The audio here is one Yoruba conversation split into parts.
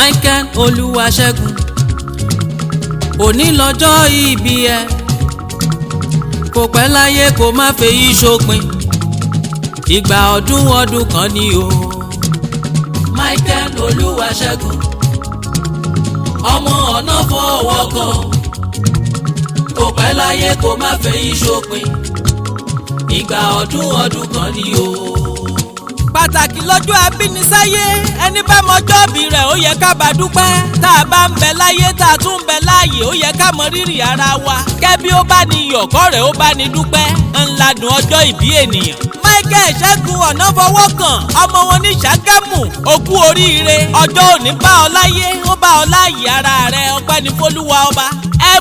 Michael Oluwaseun, òní lọ́jọ́ ìbí ẹ, kò pẹ́ láyé kó má fèyí ṣòpin, ìgbà ọdún kan ni o. Michael Oluwaseun, ọmọ Onafowokan, kò pẹ́ láyé kó má fèyí ṣòpin, ìgbà ọdún kan ni o. Pàtàkì lọ́jọ́ abínisáyé, ẹni bá mọjọ́ bí rẹ̀ ó yẹ ká bá dúpẹ́. Tá a bá ń bẹ láyé tá a tún ń bẹ láàyè ó yẹ ká mọ rírì ara wa. Kẹ́bí ó bá ní yọ̀kọ́ rẹ̀ ó bá ní dúpẹ́. Ńlá dùn ọjọ́ ìbí ènìyàn. Michael Ṣẹ́gun Onafowokan, ọmọ wọn ní Ṣàgámù, ó kú oríire. Ọjọ́ òní bá ọ láyé, ó bá ọ láàyè ara rẹ̀, ọpẹ́ ní f'Olúwa ọba.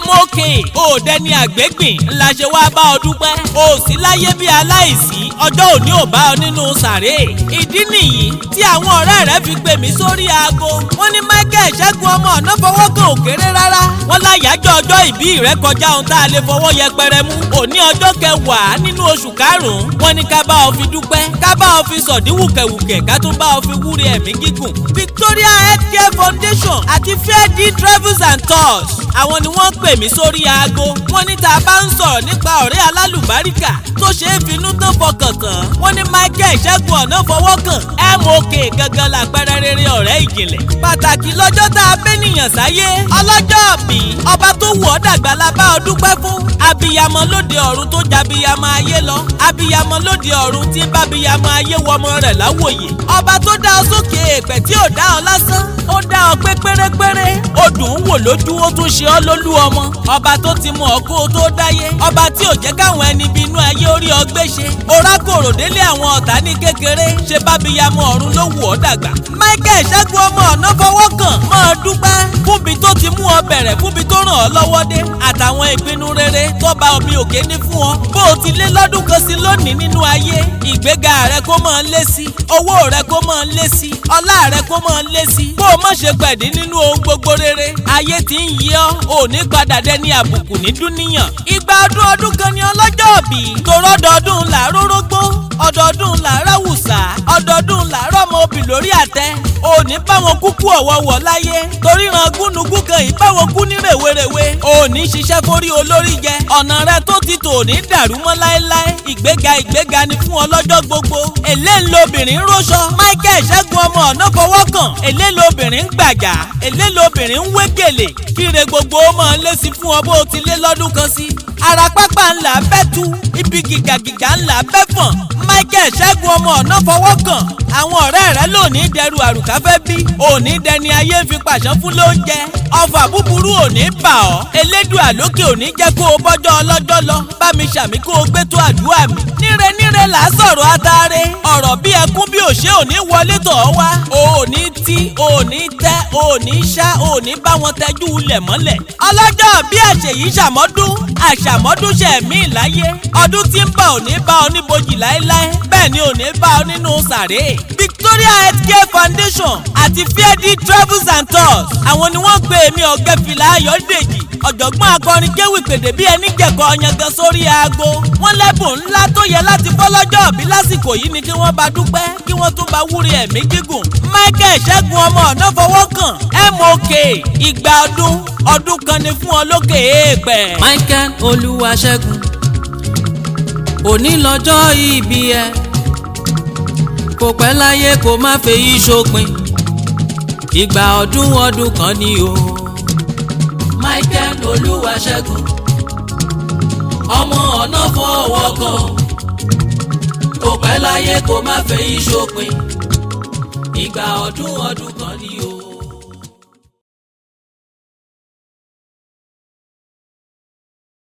MOK òde ní àgbégbìn ńlá ṣe wá bá ọ dúpẹ́. O sì láyé bí aláìsí, ọjọ́ òní ò bá ọ nínú sàré. Ìdí nìyí tí àwọn ọ̀rẹ́ rẹ̀ fi pè mí sórí aago. Wọ́n ní Michael Ṣẹ́gun ọmọ Onafowokan ò kéré rárá. Wọ́n láyàájọ́ ọjọ́ ìbí rẹ̀ kọjá ohun tá a lè fọwọ́ yẹpẹrẹ mú. Òní ọjọ́ 10 nínú oṣù karùn-ún. Wọ́n ní ká bá ọ fi dúpẹ́, ká bá ọ fi sọ̀dí wùkẹ̀wùkẹ̀, ká tún bá ọ fi wúre ẹ̀mí gígùn. Victoria Healthcare Foundation àti Fairdeal Travels and Tours, àwọn ni wọ́n pè mí sórí aago. Wọ́n ní tá a bá ń sọ̀rọ̀ nípa ọ̀rẹ́ alálùbáríkà tó ṣe é finú tán fọkàn tán. Wọ́n ní Michael Ṣẹ́gun Onafowokan, MOK gangan làpẹrẹ rere ọ̀rẹ́ ìjìnlẹ̀. Pàtàkì lọ́jọ́ tá a bẹ́nìyàn sáyé, ọlọ́jọ́ bí ọba tó wù ọ́ dàgbà la bá ọ dúpẹ́ fún. Abiyamọ lóde ọ̀run tó jabiyamọ ayé lọ, abiyamọ lóde ọ̀run tí bábiyamọ ayé wọmọ rẹ̀ láwòye. Ọba tó dá ọ sókè èèpẹ̀ tí ò dá ọ lásán, ó dá ọ pé pérépéré, ó dùn ún wò lójú, ó tún ṣe ọ́ lólú ọmọ. Ọba tó ti mọ̀ ọ́ kó o tó dáyé, ọba tí ò jẹ́ káwọn ẹni bí inú ayé orí ọ gbé ṣe. Orákòrò délé àwọn ọ̀tá ní kékeré, ṣe bábiyamọ ọ̀run ló wù ọ́ dàgbà. Michael Ṣẹ́gun ọmọ Onafowokan, máa dúpẹ́ fúnbi tó ti mú ọ bẹ̀rẹ̀, fúnbi tó ràn ọ́ lọ́wọ́ dé, àtàwọn ìpinnu rere tọ́ba omi òkè ní fún ọ. Bó o ti lé lọ́dún kan sí lónìí nínú ayé, ìgbéga rẹ kó máa lé sí, owó rẹ kó máa lé sí, ọlá rẹ kó máa lé sí. Bó o má ṣe pẹ̀dí nínú ohun gbogbo rere, ayé ti ń yí ọ́, ò ní padà dẹni àbùkù ní dúníyàn. Ìgbà ọdún kan ni ọlọ́jọ́ bí, torọ́dọọdún là rórógbó, ọdọọdún là ráwùsà, ọdọọdún là rọ́mọ obì lórí àtẹ. Ò ní bá wọn kúkú ọ̀wọ̀wọ̀ láyé, torí ran gúnugún kan yìí bá wọn kú ní rèwerèwe. Ò ní ṣiṣẹ́ forí olórí jẹ, ọ̀nà rẹ tó ti tò ní dàrú mọ́ láéláé. Ìgbéga ni fún ọlọ́jọ́ gbogbo. Èlé ń lobìnrin róṣọ, Michael Ṣẹ́gun ọmọ Onafowokan, èlé lobìnrin ń gbàjà, èlé lobìnrin ń wé gèlè. Kíre gbogbo ó máa lé sí fún ọ bó o ti lé lọ́dún kan sí. Ara pápá ńlá bẹ́ tú, ibi gìgàgìgà ńlá bẹ́ fọ̀n. Michael Ṣẹ́gun ọmọ Onafowokan, àwọn ọ̀rẹ́ rẹ̀ lónìí dẹrù àrùkáfẹ́ bí, òní dẹni ayé fi pàṣán fún lóúnjẹ. Ọfà búburú òní bà ọ́, Elédùà lókè òní jẹ́ kó o bọ́jọ́ ọlọ́jọ́ lọ. Bá mi ṣàmì kó o gbé tó àdúrà mi. Níre là á sọ̀rọ̀ àtàrẹ, ọ̀rọ̀ bí ẹkún bí òṣè òní wọlé tọ̀ ọ́ wá. Òní tí, òní tẹ́, òní ṣá, òní bá wọn tẹ́jú ulẹ̀ mọ́lẹ̀. Ọlọ́jọ́ bí àṣeyìí àṣàmọ́dún ṣẹ̀mí láyé. Ọdún tí ń bọ̀ òní bá ọ níbojì láéláé, bẹ́ẹ̀ ni òní bá ọ nínú sàré. Victoria Healthcare Foundation àti Fairdeal Travels and Tours, àwọn ni wọ́n gbé èmi Ọ̀gẹ́fìlà Ayọ̀dèjì, ọ̀jọ̀gbọ́n akọrin kéwì pèdè bí ẹni jẹ̀kọ́ ọ̀yàngàn sórí aago. Wọ́n lẹ́bùn ńlá tó yẹ láti fọ́lọ́jọ́ bí lásìkò yìí ni kí wọ́n bá dúpẹ́, kí wọ́n tún bá wúre ẹ̀mí gígùn. Michael Ṣẹ́gun ọmọ Onafowokan, MOK, ìgbà ọdún kan ni fún ọ lókè èèpẹ̀. Michael Oluwaseun, òní lọ́jọ́ ìbí ẹ, kò pẹ́ láyé kó má fèyí ṣòpin, ìgbà ọdún kan ni o. Michael Oluwaseun, ọmọ Onafowokan, kò pẹ́ láyé kó má fèyí ṣòpin, ìgbà ọdún kan ni o.